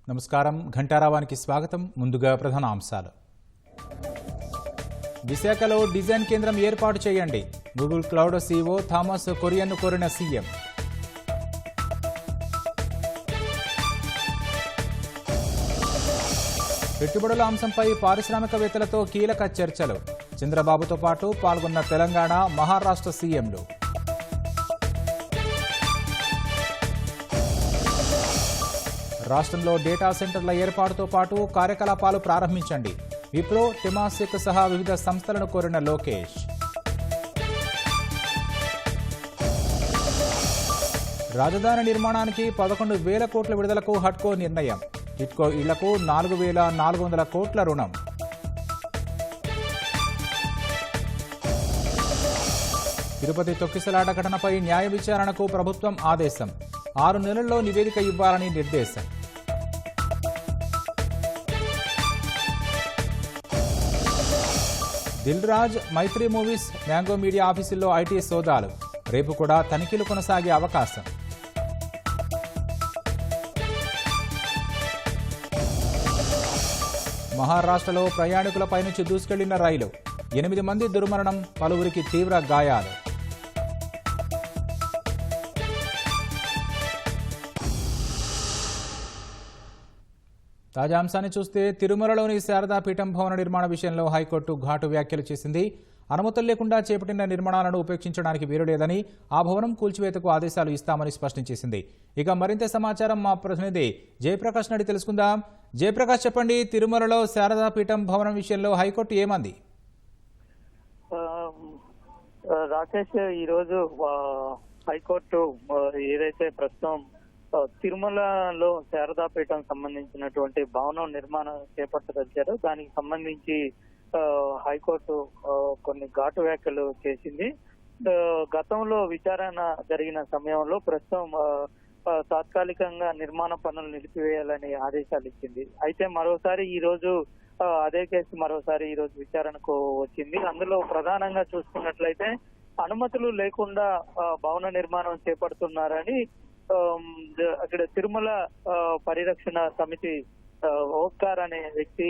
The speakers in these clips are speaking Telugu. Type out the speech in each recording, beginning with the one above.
నమస్కారం ఘంటారావానికి స్వాగతం. ముందుగా ప్రధాన అంశాలు. విశాఖలో డిజైన్ కేంద్రం ఏర్పాటు చేయండి. గూగుల్ క్లౌడ్ సీఈఓ థామస్ కొరియన్ను కోరిన సీఎం. పెట్టుబడుల అంశంపై పారిశ్రామికవేత్తలతో కీలక చర్చలు. చంద్రబాబుతో పాటు పాల్గొన్న తెలంగాణ, మహారాష్ట్ర సీఎంలు. రాష్ట్రంలో డేటా సెంటర్ల ఏర్పాటుతో పాటు కార్యకలాపాలు ప్రారంభించండి. విప్రో, టెమాసిక్ సహా వివిధ సంస్థలను కోరిన లోకేష్. రాజధాని నిర్మాణానికి 11,000 కోట్ల విడుదలకు హడ్కో నిర్ణయం. టిట్కో ఇళ్లకు 4,400 కోట్ల రుణం. తిరుపతి తొక్కిసలాట ఘటనపై న్యాయ విచారణకు ప్రభుత్వం ఆదేశం. 6 నెలల్లో నివేదిక ఇవ్వాలని నిర్దేశం. దిల్ రాజ్, మైత్రి మూవీస్, మ్యాంగో మీడియా ఆఫీసుల్లో ఐటీ సోదాలు. రేపు కూడా తనిఖీలు కొనసాగే అవకాశం. మహారాష్ట్రలో ప్రయాణికులపై నుంచి దూసుకెళ్లిన రైలు. 8 మంది దుర్మరణం, పలువురికి తీవ్ర గాయాలు. తాజా అంశాన్ని చూస్తే తిరుమలలోని శారదాపీఠం భవన నిర్మాణ విషయంలో హైకోర్టు ఘాటు వ్యాఖ్యలు చేసింది. అనుమతులు లేకుండా చేపట్టిన నిర్మాణాలను ఉపేక్షించడానికి వీలులేదని, ఆ భవనం కూల్చివేతకు ఆదేశాలు ఇస్తామని స్పష్టం చేసింది. ఇక మరింత సమాచారం మా ప్రతినిధి జయప్రకాష్ నడి తెలుసుకుందాం. జయప్రకాష్, చెప్పండి, తిరుమలలో శారదాపీఠం భవనం విషయంలో హైకోర్టు ఏమంది? రాకేష్, ఈరోజు హైకోర్టు ఏదైతే ప్రస్తుతం తిరుమలలో శారదాపీఠం సంబంధించినటువంటి భవనం నిర్మాణం చేపట్టదలిచారో దానికి సంబంధించి హైకోర్టు కొన్ని ఘాటు వ్యాఖ్యలు చేసింది. గతంలో విచారణ జరిగిన సమయంలో ప్రస్తుతం తాత్కాలికంగా నిర్మాణ పనులు నిలిపివేయాలని ఆదేశాలు ఇచ్చింది. అయితే మరోసారి ఈ రోజు అదే కేసు మరోసారి ఈ రోజు విచారణకు వచ్చింది. అందులో ప్రధానంగా చూసుకున్నట్లయితే అనుమతులు లేకుండా భవన నిర్మాణం చేపడుతున్నారని అక్కడ తిరుమల పరిరక్షణ సమితి ఓస్కార్ అనే వ్యక్తి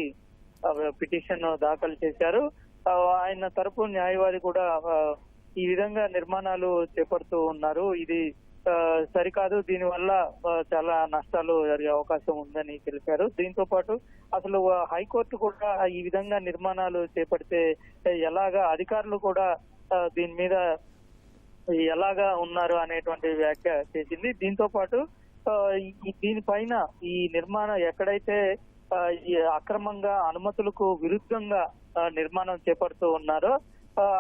పిటిషన్ దాఖలు చేశారు. ఆయన తరపు న్యాయవాది కూడా ఈ విధంగా నిర్మాణాలు చేపడుతూ ఉన్నారు, ఇది సరికాదు, దీనివల్ల చాలా నష్టాలు జరిగే అవకాశం ఉందని తెలిపారు. దీంతో పాటు అసలు హైకోర్టు కూడా ఈ విధంగా నిర్మాణాలు చేపడితే ఎలాగా, అధికారులు కూడా దీని మీద ఎలాగా ఉన్నారు అనేటువంటి వ్యాఖ్య చేసింది. దీంతో పాటు దీనిపైన ఈ నిర్మాణం ఎక్కడైతే అక్రమంగా అనుమతులకు విరుద్ధంగా నిర్మాణం చేపడుతూ ఉన్నారో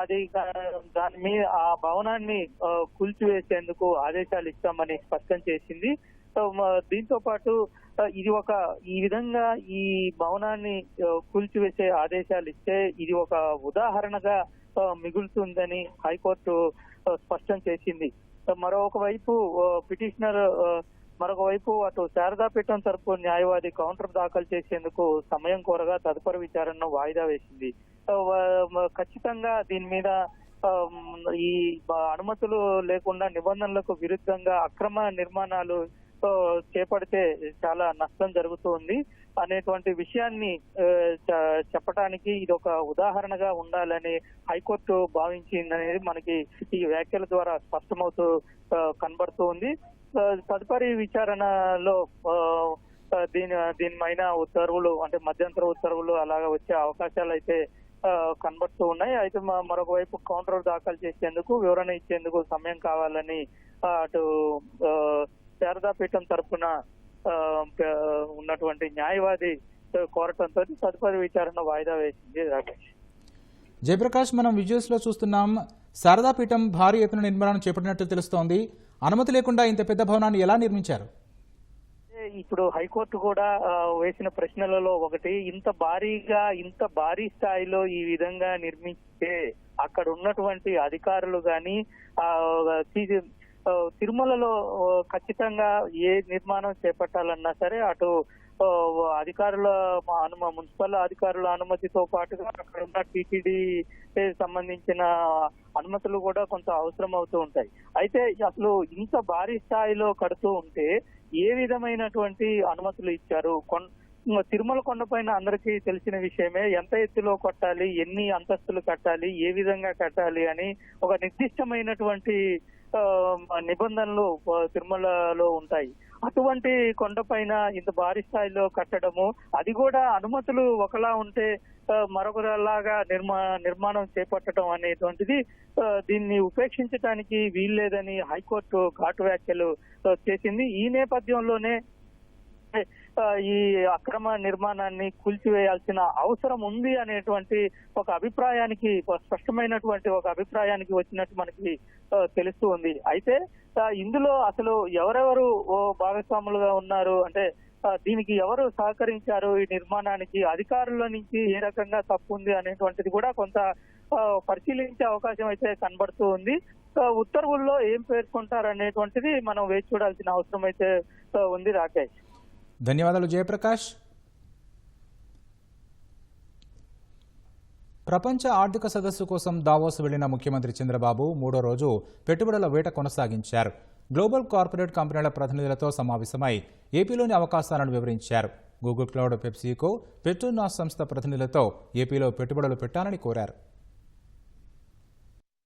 అది దాని మీద ఆ భవనాన్ని కూల్చివేసేందుకు ఆదేశాలు ఇస్తామని స్పష్టం చేసింది. దీంతో పాటు ఇది ఈ విధంగా ఈ భవనాన్ని కూల్చివేసే ఆదేశాలు ఇస్తే ఇది ఒక ఉదాహరణగా మిగులుతుందని హైకోర్టు స్పష్టం చేసింది. మరొకవైపు పిటిషనర్ మరొకవైపు అటు శారదాపీఠం తరపు న్యాయవాది కౌంటర్ దాఖలు చేసేందుకు సమయం కోరగా తదుపరి విచారణను వాయిదా వేసింది. ఖచ్చితంగా దీని మీద ఈ అనుమతులు లేకుండా నిబంధనలకు విరుద్ధంగా అక్రమ నిర్మాణాలు చేపడితే చాలా నష్టం జరుగుతుంది అనేటువంటి విషయాన్ని చెప్పడానికి ఇది ఒక ఉదాహరణగా ఉండాలని హైకోర్టు భావించిందనేది మనకి ఈ వ్యాఖ్యల ద్వారా స్పష్టమవుతూ కనబడుతూ ఉంది. తదుపరి విచారణలో దీనిపైన ఉత్తర్వులు అంటే మధ్యంతర ఉత్తర్వులు అలాగా వచ్చే అవకాశాలు అయితే కనబడుతూ ఉన్నాయి. అయితే మరొక వైపు కౌంటర్ దాఖలు చేసేందుకు, వివరణ ఇచ్చేందుకు సమయం కావాలని అటు శారదాపీఠం తరఫున ఉన్నటువంటి న్యాయవాది కోరటంతో తదుపరి విచారణ వాయిదా వేసింది. రాకేష్, జయప్రకాష్, మనం విజువల్స్ లో చూస్తున్నాం, శారదాపీఠం భారీ ఎత్తున నిర్మాణం చేపట్టినట్టు తెలుస్తోంది. అనుమతి లేకుండా ఇంత పెద్ద భవనాన్ని ఎలా నిర్మించారు? ఇప్పుడు హైకోర్టు కూడా వేసిన ప్రశ్నలలో ఒకటి, ఇంత భారీ స్థాయిలో ఈ విధంగా నిర్మించితే అక్కడ ఉన్నటువంటి అధికారులు గాని తిరుమలలో ఖచ్చితంగా ఏ నిర్మాణం చేపట్టాలన్నా సరే అటు అధికారుల మున్సిపల్ అధికారుల అనుమతితో పాటుగా అక్కడ ఉన్న టీటీడీ సంబంధించిన అనుమతులు కూడా కొంత అవసరం అవుతూ ఉంటాయి. అయితే అసలు ఇంత భారీ స్థాయిలో కడుతూ ఉంటే ఏ విధమైనటువంటి అనుమతులు ఇచ్చారు? తిరుమల కొండపైన అందరికీ తెలిసిన విషయమే. ఎంత ఎత్తులో కొట్టాలి, ఎన్ని అంతస్తులు కట్టాలి, ఏ విధంగా కట్టాలి అని ఒక నిర్దిష్టమైనటువంటి నిబంధనలు తిరుమలలో ఉంటాయి. అటువంటి కొండపైన ఇంత భారీ స్థాయిలో కట్టడము, అది కూడా అనుమతులు ఒకలా ఉంటే మరొకలాగా నిర్మాణం చేపట్టడం అనేటువంటిది దీన్ని ఉపేక్షించడానికి వీల్లేదని హైకోర్టు ఘాటు వ్యాఖ్యలు చేసింది. ఈ నేపథ్యంలోనే ఈ అక్రమ నిర్మాణాన్ని కూల్చివేయాల్సిన అవసరం ఉంది అనేటువంటి ఒక అభిప్రాయానికి, స్పష్టమైనటువంటి ఒక అభిప్రాయానికి వచ్చినట్టు మనకి తెలుస్తూ ఉంది. అయితే ఇందులో అసలు ఎవరెవరు భాగస్వాములుగా ఉన్నారు అంటే దీనికి ఎవరు సహకరించారు, ఈ నిర్మాణానికి అధికారుల నుంచి ఏ రకంగా తప్పు ఉంది అనేటువంటిది కూడా కొంత పరిశీలించే అవకాశం అయితే కనబడుతూ ఉంది. ఉత్తర్వుల్లో ఏం పేర్కొంటారు అనేటువంటిది మనం వేచి చూడాల్సిన అవసరం అయితే ఉంది. రాకేష్, ధన్యవాదాలు జయప్రకాష్. ప్రపంచ ఆర్థిక సదస్సు కోసం దావోస్ వెళ్లిన ముఖ్యమంత్రి చంద్రబాబు మూడో రోజు పెట్టుబడుల వేట కొనసాగించారు. గ్లోబల్ కార్పొరేట్ కంపెనీల ప్రతినిధులతో సమావేశమై ఏపీలోని అవకాశాలను వివరించారు. గూగుల్ క్లౌడ్, పెప్సీకో, పెట్రోనాస్ సంస్థ ప్రతినిధులతో ఏపీలో పెట్టుబడులు పెట్టాలని కోరారు.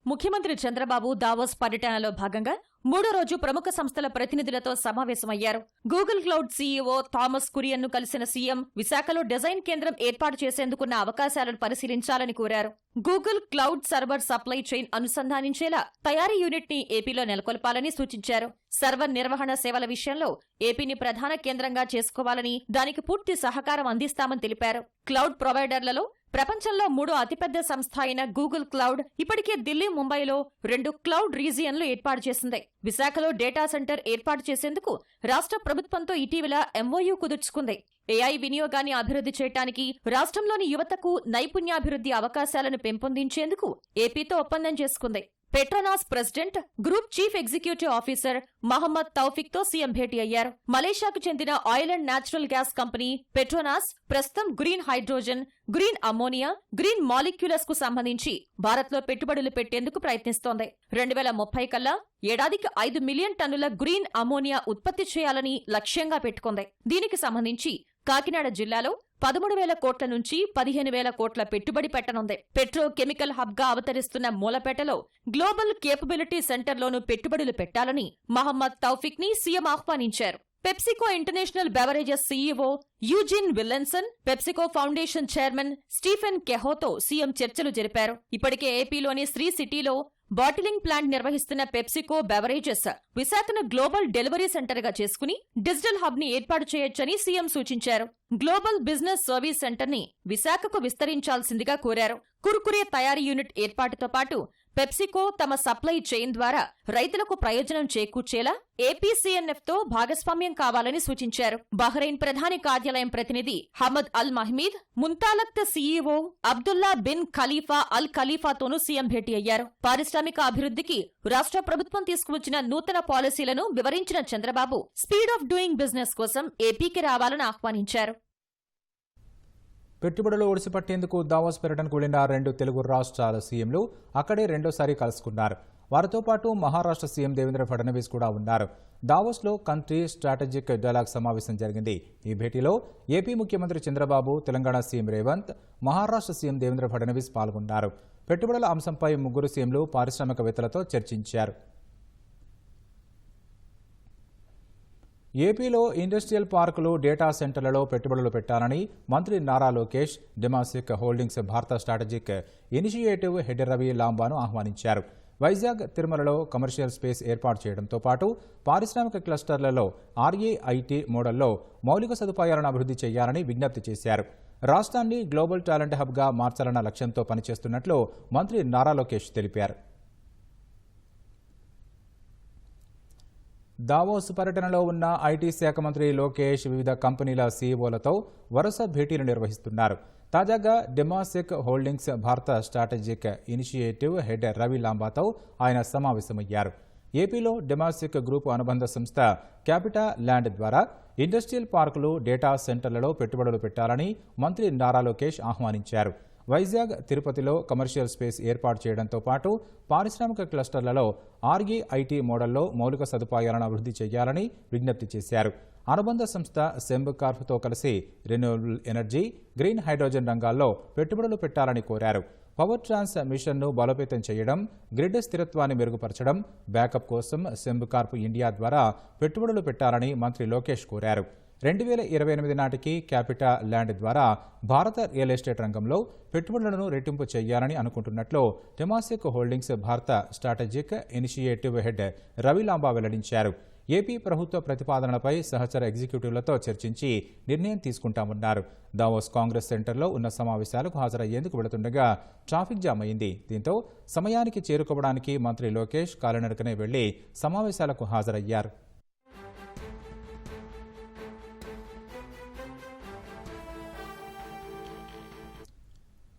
ముఖ్యమంత్రి చంద్రబాబు దావోస్ పర్యటనలో భాగంగా మూడో రోజు ప్రముఖ సంస్థల ప్రతినిధులతో సమావేశమయ్యారు. గూగుల్ క్లౌడ్ సీఈఓ థామస్ కురియన్ను కలిసిన సీఎం విశాఖలో డిజైన్ కేంద్రం ఏర్పాటు చేసేందుకున్న అవకాశాలను పరిశీలించాలని కోరారు. Google cloud server supply chain అనుసంధానించేలా తయారీ యూనిట్ ని ఏపీలో నెలకొల్పాలని సూచించారు. సర్వర్ నిర్వహణ సేవల విషయంలో ఏపీని ప్రధాన కేంద్రంగా చేసుకోవాలని, దానికి పూర్తి సహకారం అందిస్తామని తెలిపారు. క్లౌడ్ ప్రొవైడర్లలో ప్రపంచంలో మూడో అతిపెద్ద సంస్థ అయిన గూగుల్ క్లౌడ్ ఇప్పటికే ఢిల్లీ, ముంబైలో 2 క్లౌడ్ రీజియన్లు ఏర్పాటు చేసింది. విశాఖలో డేటా సెంటర్ ఏర్పాటు చేసేందుకు రాష్ట్ర ప్రభుత్వంతో ఇటీవల ఎంఓయూ కుదుర్చుకుంది. ఏఐ వినియోగాన్ని అభివృద్ధి చేయడానికి, రాష్ట్రంలోని యువతకు నైపుణ్యాభివృద్ధి అవకాశాలను పెంపొందించేందుకు ఏపీతో ఒప్పందం చేసుకుంది. Petronas president, group chief executive officer Mohammed Taufiq తో సీఎం భేటీ అయ్యారు. మలేషియాకు చెందిన oil and natural gas company Petronas ప్రస్తుతం green hydrogen, green ammonia, green molecules కు సంబంధించి భారత్లో పెట్టుబడులు పెట్టేందుకు ప్రయత్నిస్తోంది. 2030 కల్లా ఏడాదికి 5 మిలియన్ టన్నుల గ్రీన్ అమ్మోనియా ఉత్పత్తి చేయాలని లక్ష్యంగా పెట్టుకుంది. దీనికి సంబంధించి కాకినాడ జిల్లాలో 13,000 కోట్ల నుంచి 15,000 కోట్ల పెట్టుబడి పెట్టనుంది. పెట్రో కెమికల్ హబ్ గా అవతరిస్తున్న మూలపేటలో గ్లోబల్ కేపబిలిటీ సెంటర్లోనూ పెట్టుబడులు పెట్టాలని మహమ్మద్ తౌఫిక్ ని సీఎం ఆహ్వానించారు. PepsiCo international beverages CEO Eugene Willemsen, PepsiCo foundation chairman Stephen కెహోతో సీఎం చర్చలు జరిపారు. ఇప్పటికే ఏపీలోని శ్రీ సిటీలో బాటిలింగ్ ప్లాంట్ నిర్వహిస్తున్న పెప్సికో బెవరేజెస్ విశాఖను గ్లోబల్ డెలివరీ సెంటర్ గా చేసుకుని డిజిటల్ హబ్ ని ఏర్పాటు చేయొచ్చని సీఎం సూచించారు. గ్లోబల్ బిజినెస్ సర్వీస్ సెంటర్ ని విశాఖకు విస్తరించాల్సిందిగా కోరారు. కుర్కురే తయారీ యూనిట్ ఏర్పాటుతో పాటు పెప్సికో తమ సప్లై చైన్ ద్వారా రైతులకు ప్రయోజనం చేకూర్చేలా ఏపీసీఎన్ఎఫ్ తో భాగస్వామ్యం కావాలని సూచించారు. బహ్రెయిన్ ప్రధాని కార్యాలయం ప్రతినిధి Hamad Al Mahmeed, Mumtalakat CEO Abdulla bin Khalifa Al ఖలీఫాతోనూ సీఎం భేటీ అయ్యారు. పారిశ్రామిక అభివృద్ధికి రాష్ట్ర ప్రభుత్వం తీసుకువచ్చిన నూతన పాలసీలను వివరించిన Chandrababu speed of doing business కోసం ఏపీకి రావాలని ఆహ్వానించారు. పెట్టుబడులు ఒడిసిపట్టేందుకు దావోస్ పర్యటనకు వెళ్లిన 2 తెలుగు రాష్ట్రాల సీఎంలు అక్కడే రెండోసారి కలుసుకున్నారు. వారితో పాటు మహారాష్ట్ర సీఎం దేవేంద్ర ఫడ్నవీస్ కూడా ఉన్నారు. దావోస్లో కంట్రీ స్ట్రాటజిక్ డైలాగ్ సమావేశం జరిగింది. ఈ భేటీలో ఏపీ ముఖ్యమంత్రి చంద్రబాబు, తెలంగాణ సీఎం రేవంత్, మహారాష్ట్ర సీఎం దేవేంద్ర ఫడ్నవీస్ పాల్గొన్నారు. పెట్టుబడుల అంశంపై ముగ్గురు సీఎంలు పారిశ్రామికవేత్తలతో చర్చించారు. ఏపీలో ఇండస్ట్రియల్ పార్కులు, డేటా సెంటర్లలో పెట్టుబడులు పెట్టాలని మంత్రి నారా లోకేష్ డెమాసిక్ హోల్డింగ్స్ భారత స్ట్రాటజిక్ ఇనిషియేటివ్ హెడ్ రవి లాంబాను ఆహ్వానించారు. వైజాగ్, తిరుమలలో కమర్షియల్ స్పేస్ ఏర్పాటు చేయడంతో పాటు పారిశ్రామిక క్లస్టర్లలో ఆర్ఏఐటీ మోడల్లో మౌలిక సదుపాయాలను అభివృద్ధి చేయాలని విజ్ఞప్తి చేశారు. రాష్ట్రాన్ని గ్లోబల్ టాలెంట్ హబ్గా మార్చాలన్న లక్ష్యంతో పనిచేస్తున్నట్లు మంత్రి నారా లోకేష్ తెలిపారు. దావోస్ పర్యటనలో ఉన్న ఐటీ శాఖ మంత్రి లోకేష్ వివిధ కంపెనీల సీఈఓలతో వరుస భేటీలు నిర్వహిస్తున్నారు. తాజాగా డెమాసిక్ హోల్డింగ్స్ భారత స్ట్రాటజిక్ ఇనిషియేటివ్ హెడ్ రవి లాంబాతో ఆయన సమావేశమయ్యారు. ఏపీలో డెమాసిక్ గ్రూపు అనుబంధ సంస్థ క్యాపిటా ల్యాండ్ ద్వారా ఇండస్ట్రియల్ పార్కులు, డేటా సెంటర్లలో పెట్టుబడులు పెట్టాలని మంత్రి నారా లోకేష్ ఆహ్వానించారు. వైజాగ్, తిరుపతిలో కమర్షియల్ స్పేస్ ఏర్పాటు చేయడంతో పాటు పారిశ్రామిక క్లస్టర్లలో ఆర్ఈఐటీ మోడల్లో మౌలిక సదుపాయాలను అభివృద్ధి చేయాలని విజ్ఞప్తి చేశారు. అనుబంధ సంస్థ సెంబకార్ప్తో కలిసి రెన్యూవబుల్ ఎనర్జీ, గ్రీన్ హైడ్రోజన్ రంగాల్లో పెట్టుబడులు పెట్టాలని కోరారు. పవర్ ట్రాన్స్ మిషన్ను బలోపేతం చేయడం, గ్రిడ్ స్థిరత్వాన్ని మెరుగుపరచడం, బ్యాకప్ కోసం సెంబకార్ప్ ఇండియా ద్వారా పెట్టుబడులు పెట్టాలని మంత్రి లోకేష్ కోరారు. 2028 నాటికి క్యాపిటా ల్యాండ్ ద్వారా భారత రియల్ ఎస్టేట్ రంగంలో పెట్టుబడులను రెట్టింపు చేయాలని అనుకుంటున్నట్లు టెమాసిక్ హోల్డింగ్స్ భారత strategic initiative head Ravi Lamba వెల్లడించారు. ఏపీ ప్రభుత్వ ప్రతిపాదనలపై సహచర ఎగ్జిక్యూటివ్లతో చర్చించి నిర్ణయం తీసుకుంటామన్నారు. దావోస్ కాంగ్రెస్ సెంటర్లో ఉన్న సమావేశాలకు హాజరయ్యేందుకు వెళుతుండగా ట్రాఫిక్ జామ్ అయింది. దీంతో సమయానికి చేరుకోవడానికి మంత్రి లోకేష్ కాలినడకనే వెళ్లి సమావేశాలకు హాజరయ్యారు.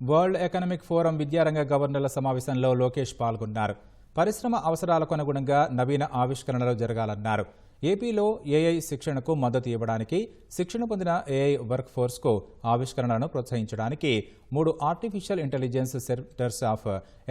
వరల్డ్ ఎకనామిక్ ఫోరం విద్యారంగ గవర్నర్ల సమావేశంలో లోకేష్ పాల్గొన్నారు. పరిశ్రమ అవసరాలకు అనుగుణంగా నవీన ఆవిష్కరణలు జరగాలన్నారు. ఏపీలో ఏఐ శిక్షణకు మద్దతు ఇవ్వడానికి, శిక్షణ పొందిన ఏఐ వర్క్ ఫోర్స్కు ఆవిష్కరణలను ప్రోత్సహించడానికి 3 artificial intelligence centres of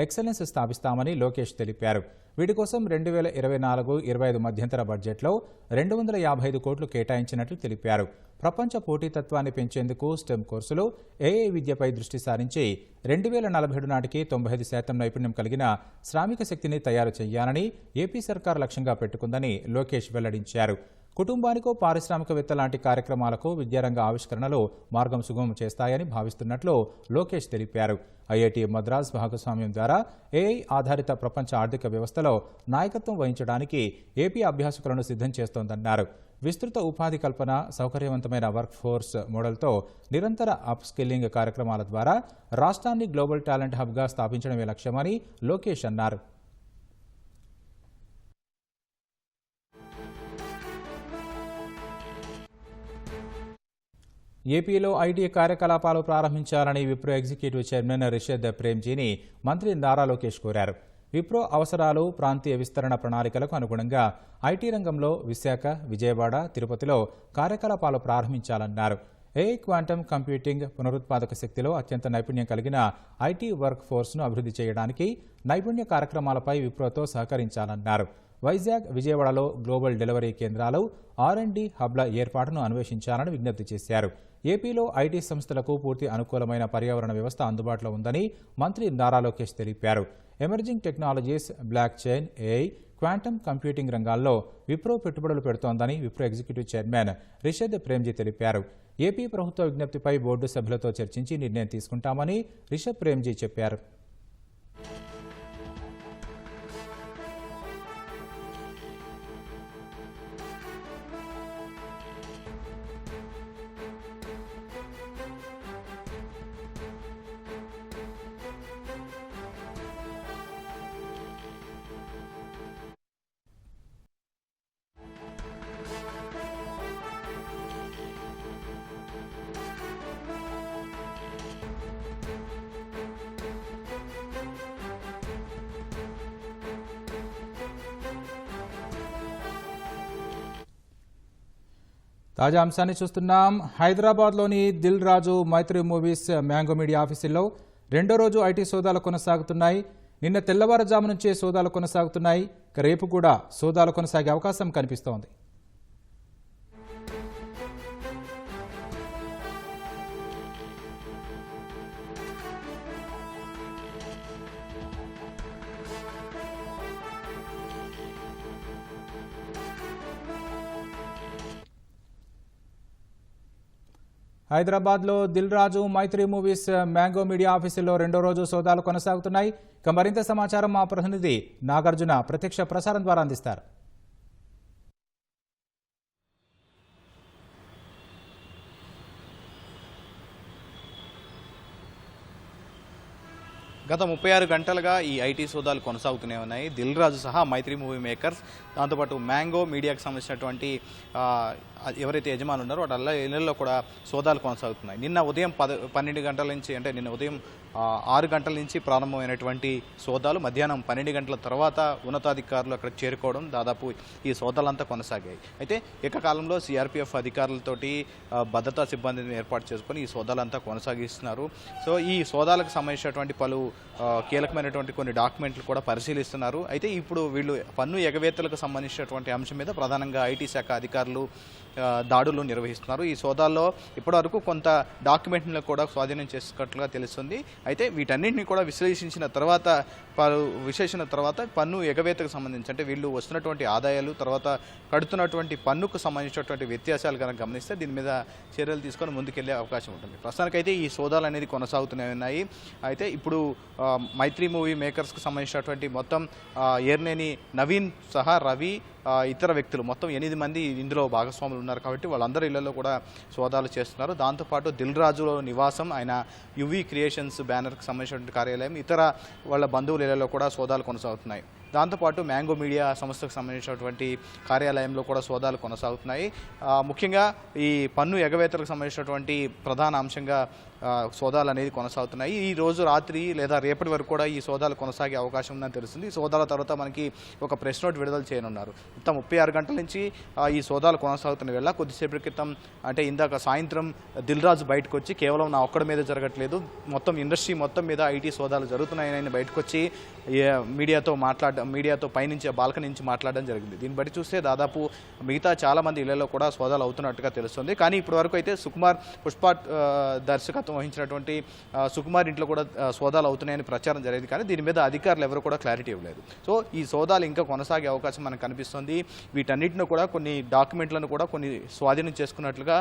excellence స్థాపిస్తామని లోకేష్ తెలిపారు. వీటి కోసం 2024-25 మధ్యంతర బడ్జెట్లో 255 కోట్లు కేటాయించినట్లు తెలిపారు. ప్రపంచ పోటీతత్వాన్ని పెంచేందుకు స్టెమ్ కోర్సులు, ఏఐ విద్యపై దృష్టి సారించి 2047 నాటికి 95% నైపుణ్యం కలిగిన శ్రామిక శక్తిని తయారు చేయాలని ఏపీ సర్కార్ లక్ష్యంగా పెట్టుకుందని లోకేష్ వెల్లడించారు. కుటుంబానికో పారిశ్రామికవేత్త లాంటి కార్యక్రమాలకు విద్యారంగ ఆవిష్కరణలు మార్గం సుగమం చేస్తాయని భావిస్తున్నట్లు లోకేష్ తెలిపారు. ఐఐటి మద్రాస్ భాగస్వామ్యం ద్వారా ఏఐ ఆధారిత ప్రపంచ ఆర్థిక వ్యవస్థలో నాయకత్వం వహించడానికి ఏపీ అభ్యాసకులను సిద్ధం చేస్తోందన్నారు. విస్తృత ఉపాధి కల్పన, సౌకర్యవంతమైన వర్క్ ఫోర్స్ మోడల్తో నిరంతర అప్ స్కిల్లింగ్ కార్యక్రమాల ద్వారా రాష్ట్రాన్ని గ్లోబల్ టాలెంట్ హబ్గా స్థాపించడమే లక్ష్యమని లోకేష్ అన్నారు. ఏపీలో ఐటీ కార్యకలాపాలు ప్రారంభించాలని విప్రో ఎగ్జిక్యూటివ్ చైర్మన్ రిషద్ ప్రేమ్జీని మంత్రి నారా లోకేష్ కోరారు. విప్రో అవసరాలు, ప్రాంతీయ విస్తరణ ప్రణాళికలకు అనుగుణంగా ఐటీ రంగంలో విశాఖ, విజయవాడ, తిరుపతిలో కార్యకలాపాలు ప్రారంభించాలన్నారు. ఏఐ, క్వాంటమ్ కంప్యూటింగ్, పునరుత్పాదక శక్తిలో అత్యంత నైపుణ్యం కలిగిన ఐటీ వర్క్ ఫోర్స్ను అభివృద్ధి చేయడానికి నైపుణ్య కార్యక్రమాలపై విప్రోతో సహకరించాలన్నారు. వైజాగ్, విజయవాడలో గ్లోబల్ డెలివరీ కేంద్రాలు, R&D హబ్ల ఏర్పాటును అన్వేషించాలని విజ్ఞప్తి చేశారు. ఏపీలో ఐటీ సంస్థలకు పూర్తి అనుకూలమైన పర్యావరణ వ్యవస్థ అందుబాటులో ఉందని మంత్రి నారా లోకేష్ తెలిపారు. Emerging technologies, block chain, AI, quantum computing రంగాల్లో విప్రో పెట్టుబడులు పెడుతోందని విప్రో ఎగ్జిక్యూటివ్ చైర్మన్ రిషద్ ప్రేమ్జీ తెలిపారు. ఏపీ ప్రభుత్వ విజ్ఞప్తిపై బోర్డు సభ్యులతో చర్చించి నిర్ణయం తీసుకుంటామని రిషద్ ప్రేమ్జీ చెప్పారు. తాజా అంశాన్ని చూస్తున్నాం. హైదరాబాద్లోని దిల్ రాజు మైత్రి మూవీస్ మ్యాంగో మీడియా ఆఫీసుల్లో రెండో రోజు ఐటీ సోదాలు కొనసాగుతున్నాయి. నిన్న తెల్లవారుజాము నుంచే సోదాలు కొనసాగుతున్నాయి. రేపు కూడా సోదాలు కొనసాగే అవకాశం కనిపిస్తోంది. హైదరాబాద్లో దిల్ రాజు మైత్రి మూవీస్ మ్యాంగో మీడియా ఆఫీసుల్లో రెండో రోజు సోదాలు కొనసాగుతున్నాయి. ఇక మరింత సమాచారం మా ప్రతినిధి నాగార్జున ప్రత్యక్ష ప్రసారం ద్వారా అందిస్తారు. గత 36 గంటలుగా ఈ ఐటీ సోదాలు కొనసాగుతూనే ఉన్నాయి. దిల్ రాజు సహా మైత్రి మూవీ మేకర్స్, దాంతోపాటు మ్యాంగో మీడియాకు సంబంధించినటువంటి ఎవరైతే యజమానులు ఉన్నారో వాళ్ళ ఇళ్లలో కూడా సోదాలు కొనసాగుతున్నాయి. నిన్న ఉదయం 12 గంటల నుంచి, అంటే నిన్న ఉదయం 6 గంటల నుంచి ప్రారంభమైనటువంటి సోదాలు మధ్యాహ్నం 12 గంటల తర్వాత ఉన్నతాధికారులు అక్కడికి చేరుకోవడం, దాదాపు ఈ సోదాలంతా కొనసాగాయి. అయితే ఏకకాలంలో సిఆర్పిఎఫ్ అధికారులతోటి భద్రతా సిబ్బందిని ఏర్పాటు చేసుకొని ఈ సోదాలంతా కొనసాగిస్తున్నారు. సో ఈ సోదాలకు సంబంధించినటువంటి పలు కీలకమైనటువంటి కొన్ని డాక్యుమెంట్లు కూడా పరిశీలిస్తున్నారు. అయితే ఇప్పుడు వీళ్ళు పన్ను ఎగవేతలకు సంబంధించినటువంటి అంశం మీద ప్రధానంగా ఐటీ శాఖ అధికారులు దాడులు నిర్వహిస్తున్నారు. ఈ సోదాల్లో ఇప్పటివరకు కొంత డాక్యుమెంట్లను కూడా స్వాధీనం చేసుకున్నట్లుగా తెలుస్తుంది. అయితే వీటన్నింటినీ కూడా విశ్లేషించిన తర్వాత పన్ను ఎగవేతకు సంబంధించి, అంటే వీళ్ళు వస్తున్నటువంటి ఆదాయాలు, తర్వాత కడుతున్నటువంటి పన్నుకు సంబంధించినటువంటి వ్యత్యాసాలు కనుక గమనిస్తే దీని మీద చర్యలు తీసుకొని ముందుకెళ్లే అవకాశం ఉంటుంది. ప్రస్తుతానికైతే ఈ సోదాలు అనేది కొనసాగుతూనే ఉన్నాయి. అయితే ఇప్పుడు మైత్రి మూవీ మేకర్స్కి సంబంధించినటువంటి మొత్తం ఏర్నేని నవీన్ సహా రవి, ఇతర వ్యక్తులు మొత్తం 8 మంది ఇందులో భాగస్వాములు ఉన్నారు. కాబట్టి వాళ్ళందరి ఇళ్లలో కూడా సోదాలు చేస్తున్నారు. దాంతోపాటు దిల్ రాజు నివాసం, ఆయన యువి క్రియేషన్స్ బ్యానర్కి సంబంధించినటువంటి కార్యాలయం, ఇతర వాళ్ళ బంధువుల ఇళ్లలో కూడా సోదాలు కొనసాగుతున్నాయి. దాంతోపాటు మ్యాంగో మీడియా సంస్థకు సంబంధించినటువంటి కార్యాలయంలో కూడా సోదాలు కొనసాగుతున్నాయి. ముఖ్యంగా ఈ పన్ను ఎగవేతలకు సంబంధించినటువంటి ప్రధాన అంశంగా సోదాలు అనేది కొనసాగుతున్నాయి. ఈ రోజు రాత్రి లేదా రేపటి వరకు కూడా ఈ సోదాలు కొనసాగే అవకాశం ఉందని తెలుస్తుంది. ఈ సోదాల తర్వాత మనకి ఒక ప్రెస్ నోట్ విడుదల చేయనున్నారు. మొత్తం 36 గంటల నుంచి ఈ సోదాలు కొనసాగుతున్న వేళ కొద్దిసేపటి క్రితం, అంటే ఇందాక సాయంత్రం దిల్ రాజు బయటకు వచ్చి కేవలం నా ఒక్కడి మీద జరగట్లేదు, మొత్తం ఇండస్ట్రీ మొత్తం మీద ఐటీ సోదాలు జరుగుతున్నాయని బయటకు వచ్చి మీడియాతో పైనుంచి బాల్కనీ నుంచి మాట్లాడడం జరిగింది. దీన్ని బట్టి చూస్తే దాదాపు మిగతా చాలామంది ఇళ్లలో కూడా సోదాలు అవుతున్నట్టుగా తెలుస్తుంది. కానీ ఇప్పటి వరకు అయితే పుష్ప దర్శకత్వం వహించినటువంటి సుకుమార్ ఇంట్లో కూడా సోదాలు అవుతున్నాయని ప్రచారం జరిగింది. కానీ దీని మీద అధికారులు ఎవరు కూడా క్లారిటీ ఇవ్వలేదు. సో ఈ సోదాలు ఇంకా కొనసాగే అవకాశం మనకు కనిపిస్తుంది. వీటన్నిటిని కూడా కొన్ని డాక్యుమెంట్లను కూడా కొన్ని స్వాధీనం చేసుకున్నట్లుగా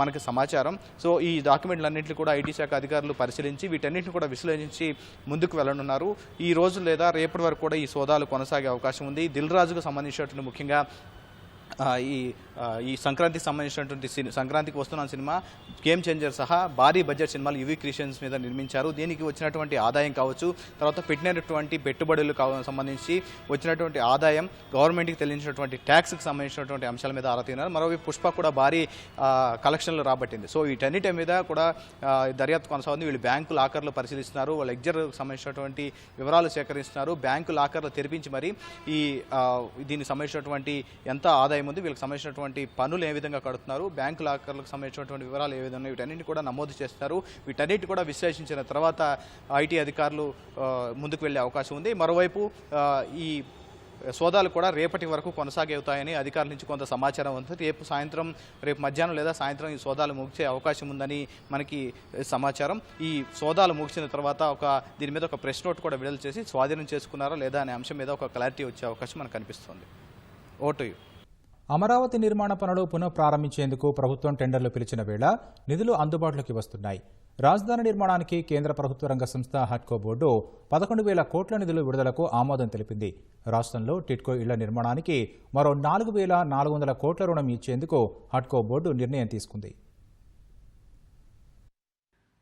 మనకి సమాచారం. సో ఈ డాక్యుమెంట్లన్నింటినీ కూడా ఐటీ శాఖ అధికారులు పరిశీలించి వీటన్నిటిని కూడా విశ్లేషించి ముందుకు వెళ్ళనున్నారు. ఈ రోజు లేదా రేపటి వరకు కూడా ఈ సోదాలు కొనసాగే అవకాశం ఉంది. దిల్ రాజుకు సంబంధించినటువంటి ముఖ్యంగా ఈ సంక్రాంతికి సంబంధించినటువంటి సంక్రాంతికి వస్తున్న సినిమా గేమ్ చేంజర్ సహా భారీ బడ్జెట్ సినిమాలు యువి క్రియేషన్స్ మీద నిర్మించారు. దీనికి వచ్చినటువంటి ఆదాయం కావచ్చు, తర్వాత పెట్టినటువంటి పెట్టుబడులకు సంబంధించి వచ్చినటువంటి ఆదాయం, గవర్నమెంట్కి చెల్లించినటువంటి ట్యాక్స్కి సంబంధించినటువంటి అంశాల మీద ఆరా తీస్తున్నారు. మరోవైపు పుష్ప కూడా భారీ కలెక్షన్లు రాబట్టింది. సో వీటన్నిటి మీద కూడా దర్యాప్తు కొనసాగుతుంది. వీళ్ళు బ్యాంకు లాకర్లు పరిశీలిస్తున్నారు, వాళ్ళ లెడ్జర్కి సంబంధించినటువంటి వివరాలు సేకరిస్తున్నారు. బ్యాంకు లాకర్లు తెరిపించి మరి దీనికి సంబంధించినటువంటి ఎంత ఆదాయం ఉంది, వీళ్ళకి సంబంధించినటువంటి పన్నులు ఏ విధంగా కడుతున్నారు, బ్యాంకు లాకర్లకు సంబంధించినటువంటి వివరాలు ఏ విధంగా, వీటన్నింటినీ కూడా నమోదు చేస్తారు. వీటన్నిటి కూడా విశ్లేషించిన తర్వాత ఐటీ అధికారులు ముందుకు వెళ్లే అవకాశం ఉంది. మరోవైపు ఈ సోదాలు కూడా రేపటి వరకు కొనసాగుతాయని అధికారుల నుంచి కొంత సమాచారం ఉంది. రేపు మధ్యాహ్నం లేదా సాయంత్రం ఈ సోదాలు ముగిసే అవకాశం ఉందని మనకి సమాచారం. ఈ సోదాలు ముగిసిన తర్వాత దీని మీద ఒక ప్రెస్ నోట్ కూడా విడుదల చేసి స్వాధీనం చేసుకున్నారా లేదా అనే అంశం మీద ఒక క్లారిటీ వచ్చే అవకాశం మనకు కనిపిస్తుంది. ఓటు అమరావతి నిర్మాణ పనులు పునః ప్రారంభించేందుకు ప్రభుత్వం టెండర్లు పిలిచిన వేళ నిధులు అందుబాటులోకి వస్తున్నాయి. రాజధాని నిర్మాణానికి కేంద్ర ప్రభుత్వ రంగ సంస్థ హడ్కో బోర్డు 11,000 కోట్ల నిధులు విడుదలకు ఆమోదం తెలిపింది. రాష్ట్రంలో టిడ్కో ఇళ్ల నిర్మాణానికి మరో 4,400 కోట్ల రుణం ఇచ్చేందుకు హడ్కో బోర్డు నిర్ణయం తీసుకుంది.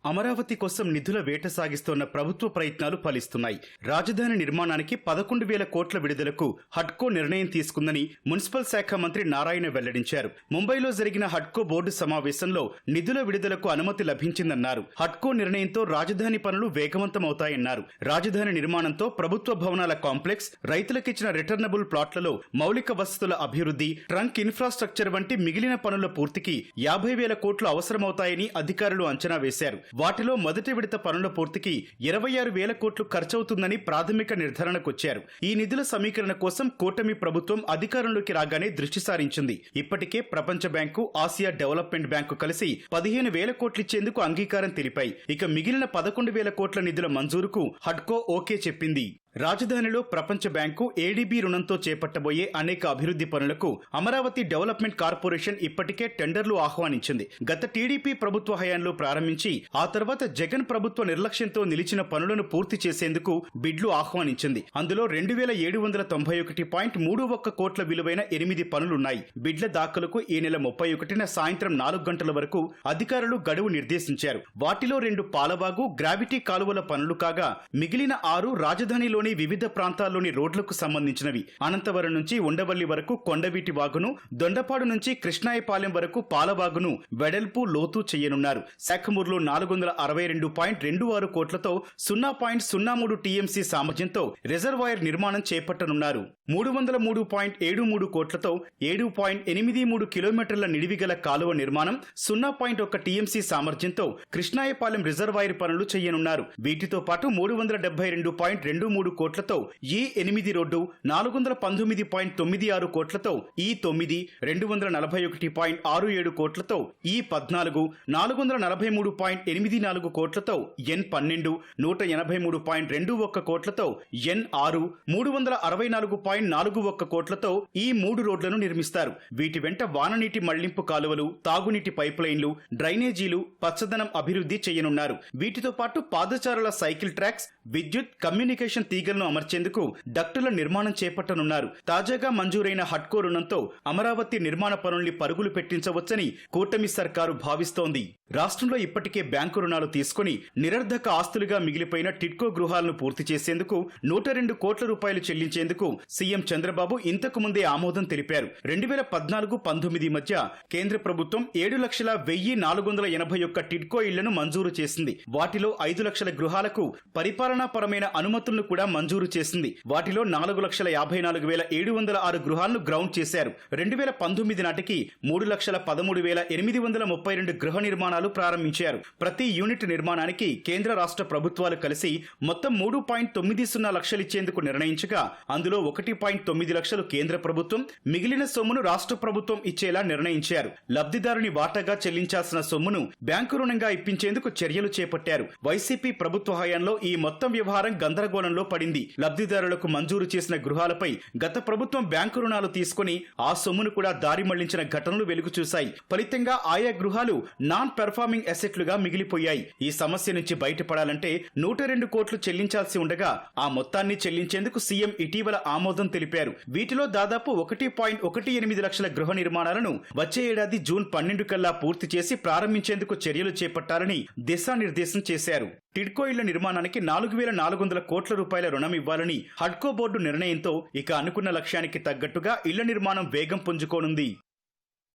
అమరావతి కోసం నిధుల వేట సాగిస్తోన్న ప్రభుత్వ ప్రయత్నాలు ఫలిస్తున్నాయి. రాజధాని నిర్మాణానికి 11,000 కోట్ల విడుదలకు హడ్కో నిర్ణయం తీసుకుందని మున్సిపల్ శాఖ మంత్రి నారాయణ వెల్లడించారు. ముంబైలో జరిగిన హడ్కో బోర్డు సమావేశంలో నిధుల విడుదలకు అనుమతి లభించిందన్నారు. హడ్కో నిర్ణయంతో రాజధాని పనులు వేగవంతమవుతాయన్నారు. రాజధాని నిర్మాణంతో ప్రభుత్వ భవనాల కాంప్లెక్స్, రైతులకిచ్చిన రిటర్నబుల్ ప్లాట్లలో మౌలిక వసతుల అభివృద్ధి, ట్రంక్ ఇన్ఫ్రాస్ట్రక్చర్ వంటి మిగిలిన పనుల పూర్తికి 50,000 కోట్లు అవసరమవుతాయని అధికారులు అంచనా వేశారు. వాటిలో మొదటి విడత పనుల పూర్తికి 26,000 కోట్లు ఖర్చవుతుందని ప్రాథమిక నిర్ధారణకొచ్చారు. ఈ నిధుల సమీకరణ కోసం కూటమి ప్రభుత్వం అధికారంలోకి రాగానే దృష్టి సారించింది. ఇప్పటికే ప్రపంచ బ్యాంకు, ఆసియా డెవలప్మెంట్ బ్యాంకు కలిసి 15,000 కోట్లిచ్చేందుకు అంగీకారం తెలిపాయి. ఇక మిగిలిన 11,000 కోట్ల నిధుల మంజూరుకు హడ్కో ఓకే చెప్పింది. రాజధానిలో ప్రపంచ బ్యాంకు ఏడీబీ రుణంతో చేపట్టబోయే అనేక అభివృద్ధి పనులకు అమరావతి డెవలప్మెంట్ కార్పొరేషన్ ఇప్పటికే టెండర్లు ఆహ్వానించింది. గత టీడీపీ ప్రభుత్వ హయాంలో ప్రారంభించి ఆ తర్వాత జగన్ ప్రభుత్వ నిర్లక్ష్యంతో నిలిచిన పనులను పూర్తి చేసేందుకు బిడ్లు ఆహ్వానించింది. అందులో 2791.31 కోట్ల విలువైన 8 పనులున్నాయి. బిడ్ల దాఖలకు ఈ నెల 31న సాయంత్రం 4 గంటల వరకు అధికారులు గడువు నిర్దేశించారు. వాటిలో 2 పాలవాగు, గ్రావిటీ కాలువల పనులు కాగా మిగిలిన 6 రాజధానిలోని వివిధ ప్రాంతాల్లోని రోడ్లకు సంబంధించినవి. అనంతవరం నుంచి ఉండవల్లి వరకు కొండవీటి వాగును, దొండపాడు నుంచి కృష్ణాయపాలెం వరకు పాలవాగును వెడల్పు లోతు చేయనున్నారు. శాఖమూరులో 462.26 కోట్లతో 0.03 టీఎంసీ సామర్థ్యంతో రిజర్వాయర్ నిర్మాణం చేపట్టనున్నారు. 303.73 కోట్లతో 7.83 కిలోమీటర్ల నిడివిగల కాలువ నిర్మాణం, 0.1 టీఎంసీ సామర్థ్యంతో కృష్ణాయపాలెం రిజర్వాయర్ పనులు చేయనున్నారు. వీటితో పాటు 372.23 కోట్లతో E8 రోడ్డు, 419.96 కోట్లతో E9, 241.67 కోట్లతో E14, 443.84 కోట్లతో N12, 183.21 కోట్లతో N6, 364.41 కోట్లతో ఈ 3 రోడ్లను నిర్మిస్తారు. వీటి వెంట వాననీటి మళ్లింపు కాలువలు, తాగునీటి పైప్లైన్లు, డ్రైనేజీలు, పచ్చదనం అభివృద్ధి చేయనున్నారు. వీటితో పాటు పాదచారుల సైకిల్ ట్రాక్స్, విద్యుత్, కమ్యూనికేషన్ తీగలను అమర్చేందుకు డక్టుల నిర్మాణం చేపట్టనున్నారు. తాజాగా మంజూరైన హడ్కో రుణంతో అమరావతి నిర్మాణ పనుల్ని పరుగులు పెట్టించవచ్చని కూటమి సర్కారు భావిస్తోంది. రాష్ట్రంలో ఇప్పటికే బ్యాంకు రుణాలు తీసుకుని నిరర్ధక ఆస్తులుగా మిగిలిపోయిన టిడ్కో గృహాలను పూర్తి చేసేందుకు 102 కోట్ల రూపాయలు చెల్లించేందుకు సీఎం చంద్రబాబు ఇంతకు ముందే ఆమోదం తెలిపారు. 2014-19 మధ్య కేంద్ర ప్రభుత్వం 7,0481 టిడ్కో ఇళ్లను మంజూరు చేసింది. వాటిలో 5 లక్షల గృహాలకు పరిపాలనాపరమైన అనుమతులను కూడా మంజూరు చేసింది. వాటిలో 4,54,706 గృహాలను గ్రౌండ్ చేశారు. 2019 నాటికి 3,13,832 గృహ నిర్మాణాలు ప్రారంభించారు. ప్రతి యూనిట్ నిర్మాణానికి కేంద్ర రాష్ట్ర ప్రభుత్వాలు కలిసి మొత్తం 3.90 లక్షలిచ్చేందుకు నిర్ణయించగా అందులో 1.9 లక్షలు కేంద్ర ప్రభుత్వం, మిగిలిన సొమ్మును రాష్ట్ర ప్రభుత్వం ఇచ్చేలా నిర్ణయించారు. లబ్ధిదారుని వాటాగా చెల్లించాల్సిన సొమ్మును బ్యాంకు రుణంగా ఇప్పించేందుకు చర్యలు చేపట్టారు. వైసీపీ ప్రభుత్వ హయాంలో ఈ మొత్తం వ్యవహారం గందరగోళంలో పడింది. లబ్ధిదారులకు మంజూరు చేసిన గృహాలపై గత ప్రభుత్వం బ్యాంకు రుణాలు తీసుకుని ఆ సొమ్మును కూడా దారి మళ్లించిన ఘటనలు వెలుగు చూశాయి. ఫలితంగా ఆయా గృహాలు నాన్ పెర్ఫార్మింగ్ అసెట్లుగా మిగిలిపోయాయి. ఈ సమస్య నుంచి బయటపడాలంటే 102 కోట్లు చెల్లించాల్సి ఉండగా ఆ మొత్తాన్ని చెల్లించేందుకు సీఎం ఇటీవల ఆమోదం తెలిపారు. వీటిలో దాదాపు 1.18 లక్షల గృహ నిర్మాణాలను వచ్చే ఏడాది జూన్ 12 కల్లా పూర్తి చేసి ప్రారంభించేందుకు చర్యలు చేపట్టాలని దిశానిర్దేశం చేశారు. టిడ్కో ఇళ్ల నిర్మాణానికి 4,400 కోట్ల రూపాయల రుణం ఇవ్వాలని హడ్కో బోర్డు నిర్ణయంతో ఇక అనుకున్న లక్ష్యానికి తగ్గట్టుగా ఇళ్ల నిర్మాణం వేగం పుంజుకోనుంది.